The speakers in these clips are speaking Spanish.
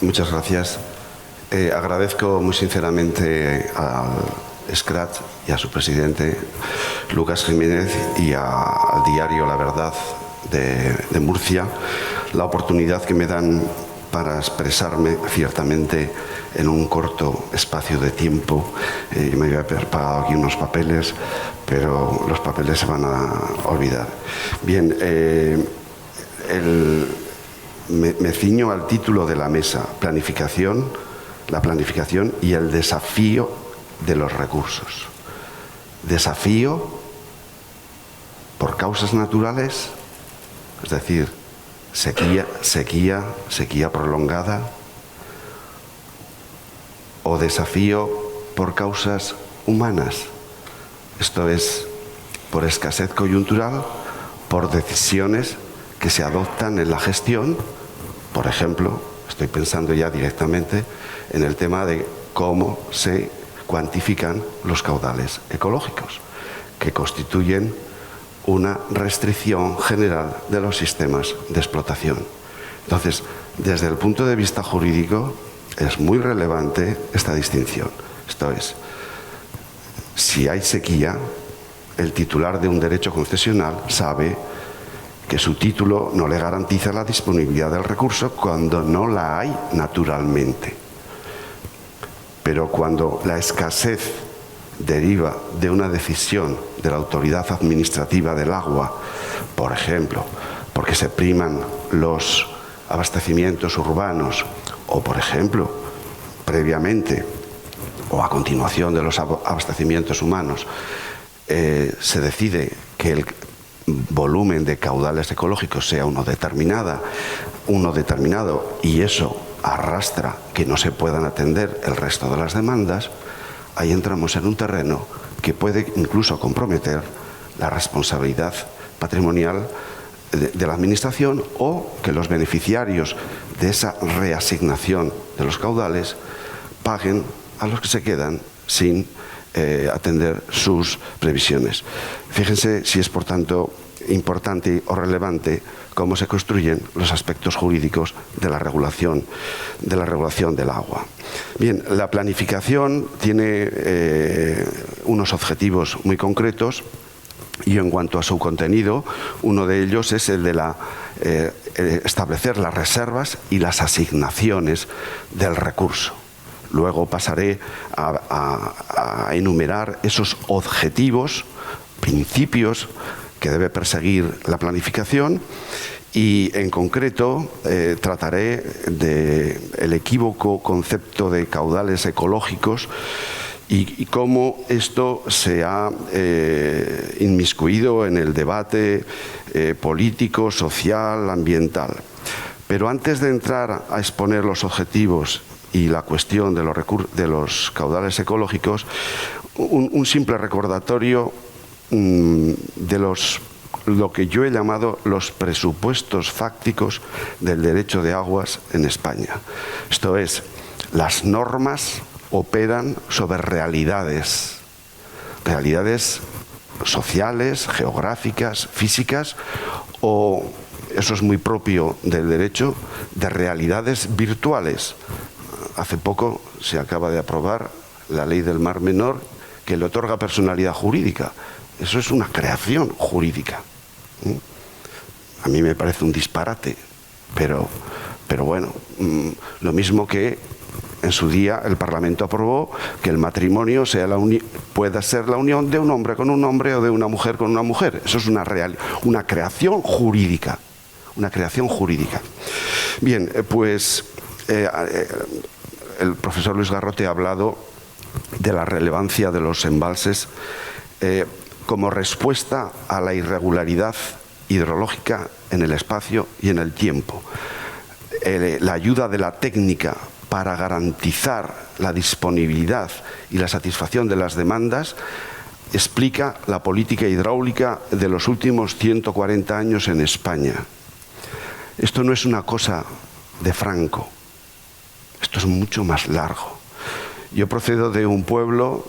Muchas gracias. Agradezco muy sinceramente al SCRAT y a su presidente, Lucas Jiménez, y al diario La Verdad de Murcia la oportunidad que me dan para expresarme ciertamente en un corto espacio de tiempo. Me voy a haber pagado aquí unos papeles, pero los papeles se van a olvidar. Bien, me ciño al título de la mesa: la planificación y el desafío de los recursos. Desafío por causas naturales, es decir, sequía prolongada, o desafío por causas humanas, esto es, por escasez coyuntural, por decisiones que se adoptan en la gestión. Por ejemplo, estoy pensando ya directamente en el tema de cómo se cuantifican los caudales ecológicos, que constituyen una restricción general de los sistemas de explotación. Entonces, desde el punto de vista jurídico, es muy relevante esta distinción. Esto es, si hay sequía, el titular de un derecho concesional sabe que su título no le garantiza la disponibilidad del recurso cuando no la hay naturalmente. Pero cuando la escasez deriva de una decisión de la autoridad administrativa del agua, por ejemplo, porque se priman los abastecimientos urbanos, o por ejemplo, previamente o a continuación de los abastecimientos humanos, se decide que el volumen de caudales ecológicos sea uno determinado, y eso arrastra que no se puedan atender el resto de las demandas, ahí entramos en un terreno que puede incluso comprometer la responsabilidad patrimonial de la Administración, o que los beneficiarios de esa reasignación de los caudales paguen a los que se quedan sin atender sus previsiones. Fíjense si es, por tanto, importante o relevante cómo se construyen los aspectos jurídicos de la regulación del agua. Bien, la planificación tiene unos objetivos muy concretos, y en cuanto a su contenido, uno de ellos es el de establecer las reservas y las asignaciones del recurso. Luego pasaré a enumerar esos objetivos, principios que debe perseguir la planificación, y en concreto trataré del equívoco concepto de caudales ecológicos y cómo esto se ha inmiscuido en el debate político, social, ambiental. Pero antes de entrar a exponer los objetivos y la cuestión de los caudales ecológicos, un simple recordatorio de lo que yo he llamado los presupuestos fácticos del derecho de aguas en España. Esto es, las normas operan sobre realidades sociales, geográficas, físicas, o, eso es muy propio del derecho, de realidades virtuales. Hace poco se acaba de aprobar la ley del Mar Menor, que le otorga personalidad jurídica. Eso es una creación jurídica. A mí me parece un disparate, pero bueno, lo mismo que en su día el Parlamento aprobó que el matrimonio pueda ser la unión de un hombre con un hombre o de una mujer con una mujer. Eso es una creación jurídica. Una creación jurídica. Bien, pues el profesor Luis Garrote ha hablado de la relevancia de los embalses como respuesta a la irregularidad hidrológica en el espacio y en el tiempo. La ayuda de la técnica para garantizar la disponibilidad y la satisfacción de las demandas explica la política hidráulica de los últimos 140 años en España. Esto no es una cosa de Franco, esto es mucho más largo. Yo procedo de un pueblo,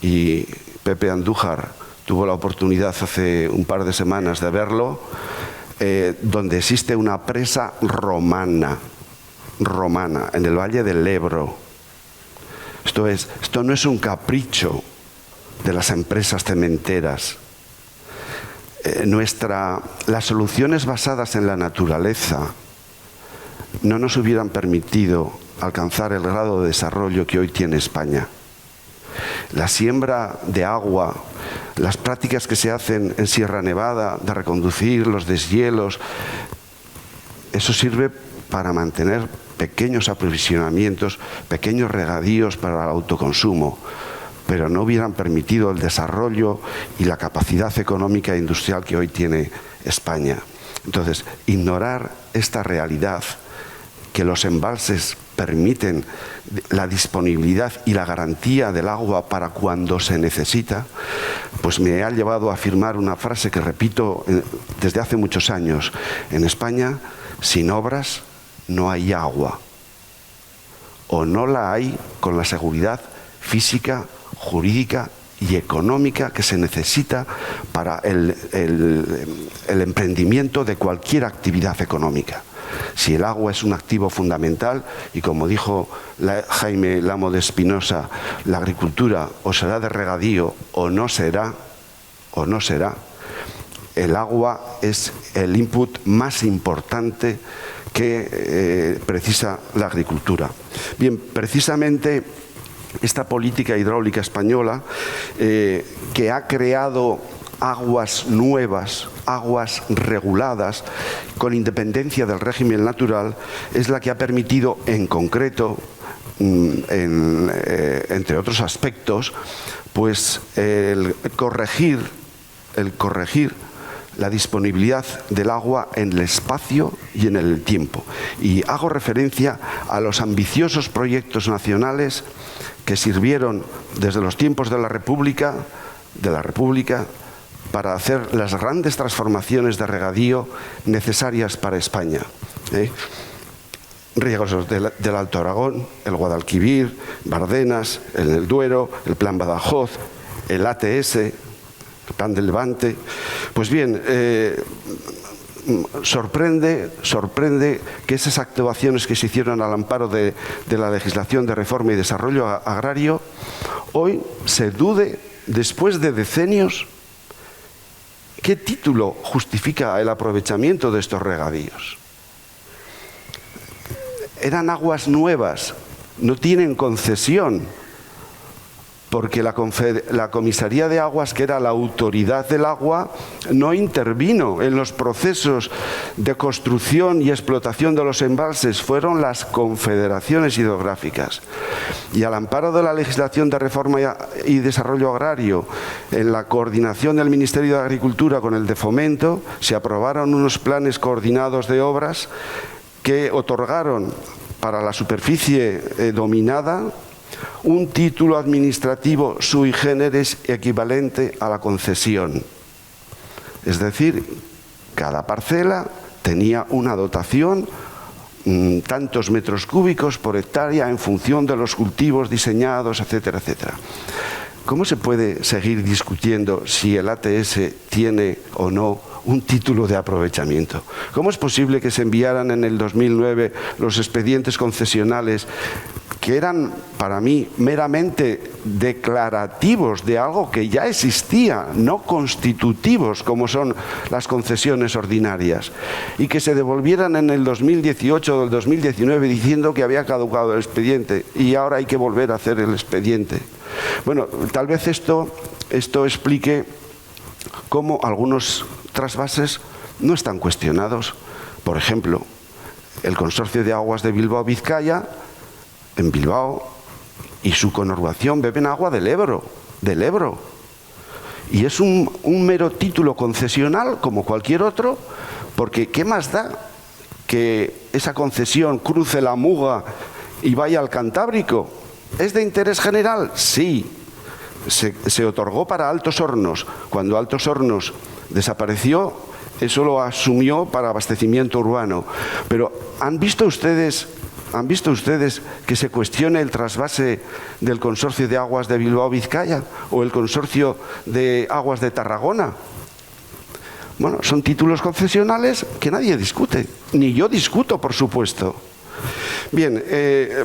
y Pepe Andújar tuvo la oportunidad hace un par de semanas de verlo, donde existe una presa romana romana, en el Valle del Ebro. Esto no es un capricho de las empresas cementeras. Las soluciones basadas en la naturaleza no nos hubieran permitido alcanzar el grado de desarrollo que hoy tiene España. La siembra de agua, las prácticas que se hacen en Sierra Nevada de reconducir los deshielos, eso sirve para mantener pequeños aprovisionamientos, pequeños regadíos para el autoconsumo, pero no hubieran permitido el desarrollo y la capacidad económica e industrial que hoy tiene España. Entonces, ignorar esta realidad, que los embalses permiten la disponibilidad y la garantía del agua para cuando se necesita, pues me ha llevado a afirmar una frase que repito desde hace muchos años. En España, sin obras no hay agua, o no la hay con la seguridad física, jurídica y económica que se necesita para el emprendimiento de cualquier actividad económica. Si el agua es un activo fundamental, y como dijo Jaime Lamo de Espinosa, la agricultura o será de regadío o no será, el agua es el input más importante que precisa la agricultura. Bien, precisamente esta política hidráulica española que ha creado aguas nuevas, aguas reguladas, con independencia del régimen natural, es la que ha permitido, en concreto, entre otros aspectos, pues el corregir la disponibilidad del agua en el espacio y en el tiempo. Y hago referencia a los ambiciosos proyectos nacionales que sirvieron desde los tiempos de la República para hacer las grandes transformaciones de regadío necesarias para España. Riegos del Alto Aragón, el Guadalquivir, Bardenas, el Duero, el Plan Badajoz, el ATS, el Plan del Levante. Pues bien, sorprende que esas actuaciones que se hicieron al amparo de la legislación de reforma y desarrollo agrario, hoy se dude, después de decenios, ¿qué título justifica el aprovechamiento de estos regadíos? Eran aguas nuevas, no tienen concesión, porque la Comisaría de Aguas, que era la autoridad del agua, no intervino en los procesos de construcción y explotación de los embalses, fueron las confederaciones hidrográficas. Y al amparo de la legislación de reforma y desarrollo agrario, en la coordinación del Ministerio de Agricultura con el de Fomento, se aprobaron unos planes coordinados de obras que otorgaron para la superficie dominada un título administrativo sui generis equivalente a la concesión. Es decir, cada parcela tenía una dotación, tantos metros cúbicos por hectárea en función de los cultivos diseñados, etcétera, etcétera. ¿Cómo se puede seguir discutiendo si el ATS tiene o no un título de aprovechamiento? ¿Cómo es posible que se enviaran en el 2009 los expedientes concesionales que eran, para mí, meramente declarativos de algo que ya existía, no constitutivos como son las concesiones ordinarias, y que se devolvieran en el 2018 o el 2019 diciendo que había caducado el expediente y ahora hay que volver a hacer el expediente? Bueno, tal vez esto explique cómo algunos trasvases no están cuestionados. Por ejemplo, el Consorcio de Aguas de Bilbao-Vizcaya, en Bilbao, y su conurbación beben agua del Ebro. Y es un mero título concesional como cualquier otro, porque ¿qué más da que esa concesión cruce la Muga y vaya al Cantábrico? ¿Es de interés general? Sí. Se otorgó para Altos Hornos. Cuando Altos Hornos desapareció, eso lo asumió para abastecimiento urbano. Pero ¿han visto ustedes que se cuestione el trasvase del Consorcio de Aguas de Bilbao-Vizcaya o el Consorcio de Aguas de Tarragona? Bueno, son títulos concesionales que nadie discute, ni yo discuto, por supuesto. Bien,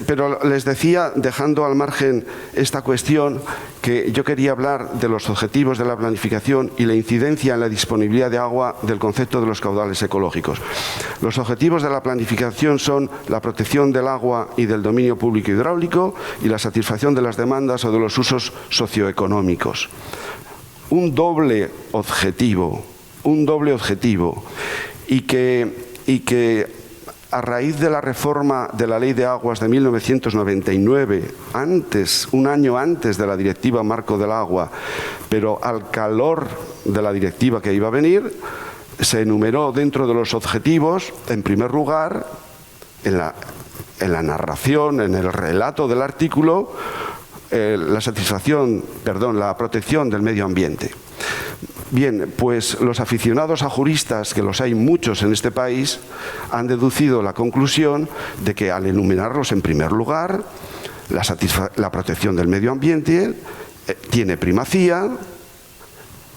pero les decía, dejando al margen esta cuestión, que yo quería hablar de los objetivos de la planificación y la incidencia en la disponibilidad de agua del concepto de los caudales ecológicos. Los objetivos de la planificación son la protección del agua y del dominio público hidráulico y la satisfacción de las demandas o de los usos socioeconómicos. Un doble objetivo y que a raíz de la reforma de la Ley de Aguas de 1999, un año antes de la Directiva Marco del Agua, pero al calor de la directiva que iba a venir, se enumeró dentro de los objetivos, en primer lugar, en la narración, en el relato del artículo, la protección del medio ambiente. Bien, pues los aficionados a juristas, que los hay muchos en este país, han deducido la conclusión de que al enumerarlos en primer lugar, la protección del medio ambiente tiene primacía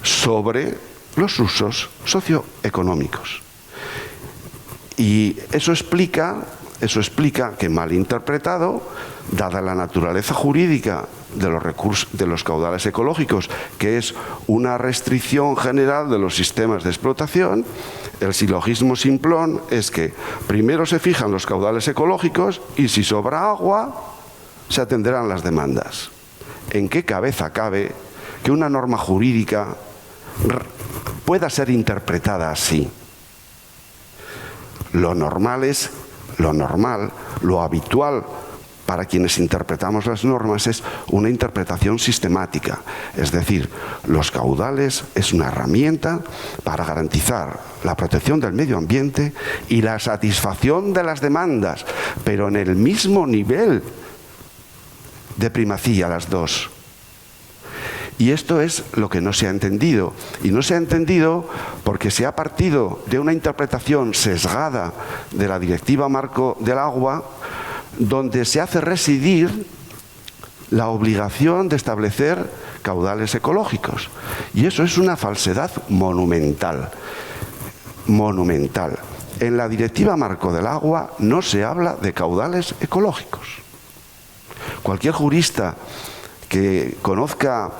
sobre los usos socioeconómicos. Y eso explica que, mal interpretado, dada la naturaleza jurídica de los caudales ecológicos, que es una restricción general de los sistemas de explotación, el silogismo simplón es que primero se fijan los caudales ecológicos y si sobra agua, se atenderán las demandas. ¿En qué cabeza cabe que una norma jurídica pueda ser interpretada así? Lo habitual para quienes interpretamos las normas es una interpretación sistemática. Es decir, los caudales es una herramienta para garantizar la protección del medio ambiente y la satisfacción de las demandas, pero en el mismo nivel de primacía las dos. Y esto es lo que no se ha entendido. Y no se ha entendido porque se ha partido de una interpretación sesgada de la Directiva Marco del Agua, donde se hace residir la obligación de establecer caudales ecológicos. Y eso es una falsedad monumental. Monumental. En la Directiva Marco del Agua no se habla de caudales ecológicos. Cualquier jurista que conozca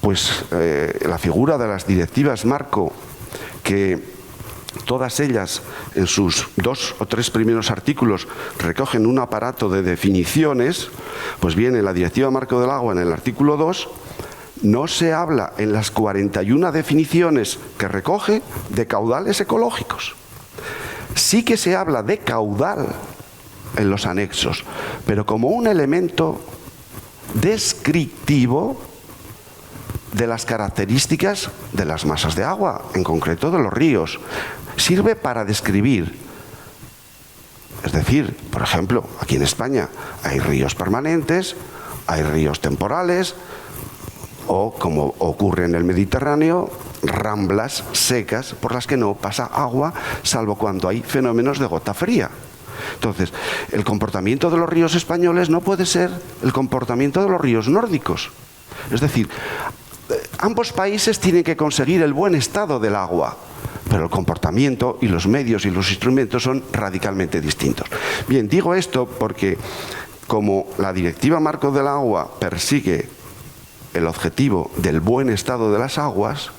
la figura de las directivas marco, que todas ellas en sus 2 o 3 primeros artículos recogen un aparato de definiciones, pues bien, en la Directiva Marco del Agua, en el artículo 2, no se habla en las 41 definiciones que recoge de caudales ecológicos. Sí que se habla de caudal en los anexos, pero como un elemento descriptivo de las características de las masas de agua, en concreto de los ríos. Sirve para describir. Es decir, por ejemplo, aquí en España hay ríos permanentes, hay ríos temporales, o, como ocurre en el Mediterráneo, ramblas secas por las que no pasa agua, salvo cuando hay fenómenos de gota fría. Entonces, el comportamiento de los ríos españoles no puede ser el comportamiento de los ríos nórdicos. Es decir, ambos países tienen que conseguir el buen estado del agua, pero el comportamiento y los medios y los instrumentos son radicalmente distintos. Bien, digo esto porque como la Directiva Marco del Agua persigue el objetivo del buen estado de las aguas,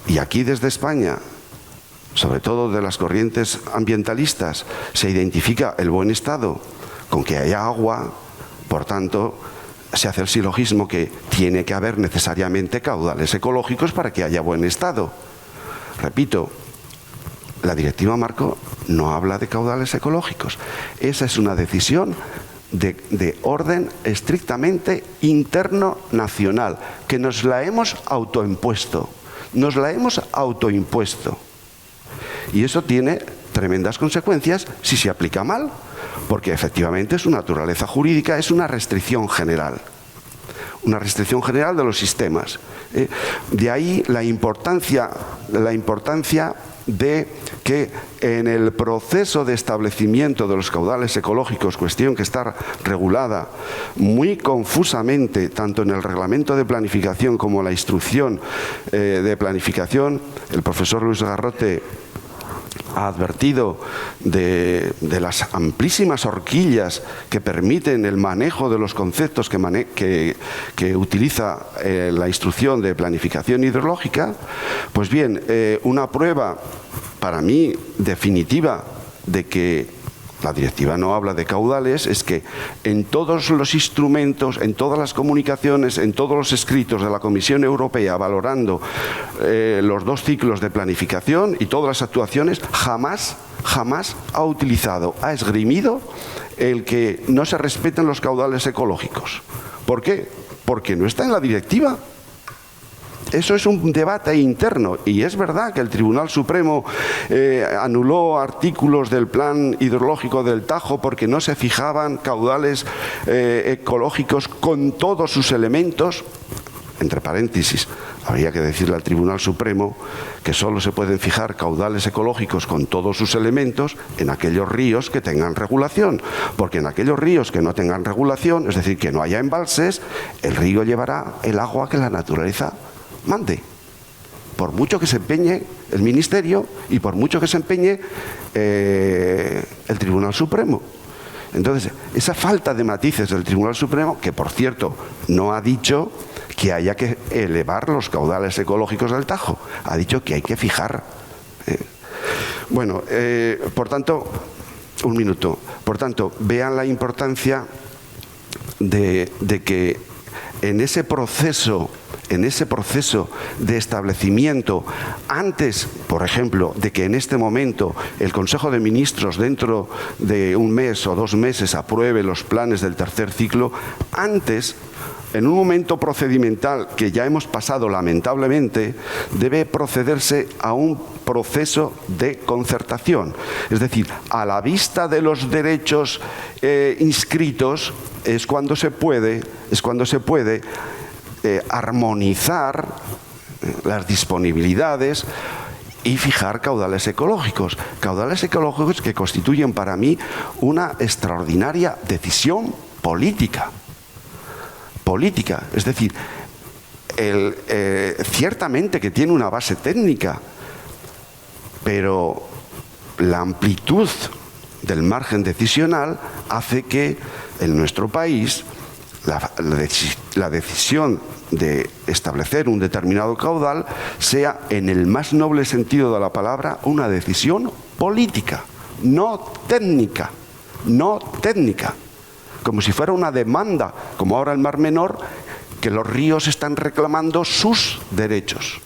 y aquí desde España, sobre todo de las corrientes ambientalistas, se identifica el buen estado con que haya agua, por tanto, se hace el silogismo que tiene que haber necesariamente caudales ecológicos para que haya buen estado. Repito, la Directiva Marco no habla de caudales ecológicos. Esa es una decisión de orden estrictamente interno nacional, que nos la hemos autoimpuesto. Nos la hemos autoimpuesto. Y eso tiene tremendas consecuencias si se aplica mal, porque efectivamente su naturaleza jurídica es una restricción general. Una restricción general de los sistemas. De ahí la importancia de que en el proceso de establecimiento de los caudales ecológicos, cuestión que está regulada muy confusamente tanto en el reglamento de planificación como la instrucción de planificación, el profesor Luis Garrote ha advertido de las amplísimas horquillas que permiten el manejo de los conceptos que utiliza la instrucción de planificación hidrológica, pues bien, una prueba para mí definitiva de que la directiva no habla de caudales es que en todos los instrumentos, en todas las comunicaciones, en todos los escritos de la Comisión Europea valorando los 2 ciclos de planificación y todas las actuaciones, jamás ha utilizado, ha esgrimido el que no se respeten los caudales ecológicos. ¿Por qué? Porque no está en la directiva. Eso es un debate interno, y es verdad que el Tribunal Supremo anuló artículos del plan hidrológico del Tajo porque no se fijaban caudales ecológicos con todos sus elementos. Entre paréntesis, habría que decirle al Tribunal Supremo que solo se pueden fijar caudales ecológicos con todos sus elementos en aquellos ríos que tengan regulación, porque en aquellos ríos que no tengan regulación, es decir, que no haya embalses, el río llevará el agua que la naturaleza mande, por mucho que se empeñe el Ministerio y por mucho que se empeñe el Tribunal Supremo. Entonces, esa falta de matices del Tribunal Supremo, que por cierto no ha dicho que haya que elevar los caudales ecológicos del Tajo, ha dicho que hay que fijar. Bueno, por tanto, un minuto. Por tanto, vean la importancia de que en ese proceso de establecimiento, antes, por ejemplo, de que en este momento el Consejo de Ministros dentro de un mes o 2 meses apruebe los planes del tercer ciclo, antes, en un momento procedimental que ya hemos pasado lamentablemente, debe procederse a un proceso de concertación. Es decir, a la vista de los derechos inscritos es cuando se puede armonizar las disponibilidades y fijar caudales ecológicos que constituyen para mí una extraordinaria decisión política, es decir, ciertamente que tiene una base técnica, pero la amplitud del margen decisional hace que en nuestro país la decisión de establecer un determinado caudal sea, en el más noble sentido de la palabra, una decisión política, no técnica, como si fuera una demanda, como ahora en Mar Menor, que los ríos están reclamando sus derechos.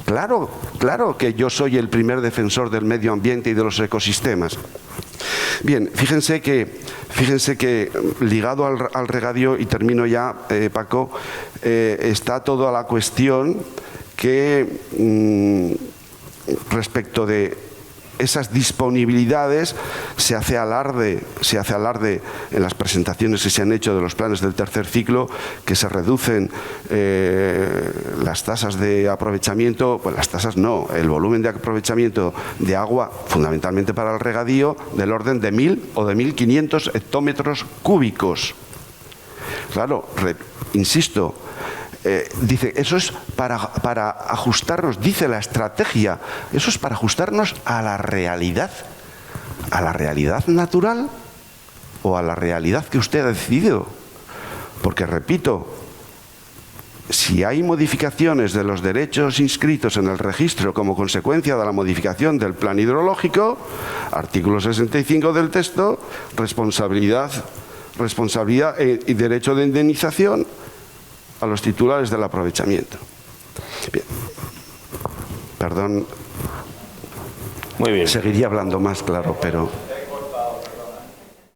Claro que yo soy el primer defensor del medio ambiente y de los ecosistemas. Bien, fíjense que ligado al regadío, y termino ya, Paco, está toda la cuestión que respecto de esas disponibilidades se hace alarde en las presentaciones que se han hecho de los planes del tercer ciclo, que se reducen las tasas de aprovechamiento, pues las tasas no, el volumen de aprovechamiento de agua, fundamentalmente para el regadío, del orden de 1.000 o de 1.500 hectómetros cúbicos. Claro, insisto, dice, eso es para ajustarnos, dice la estrategia, eso es para ajustarnos a la realidad natural o a la realidad que usted ha decidido. Porque, repito, si hay modificaciones de los derechos inscritos en el registro como consecuencia de la modificación del plan hidrológico, artículo 65 del texto, responsabilidad y derecho de indemnización a los titulares del aprovechamiento. Bien. Perdón. Muy bien. Seguiría hablando más, claro, pero...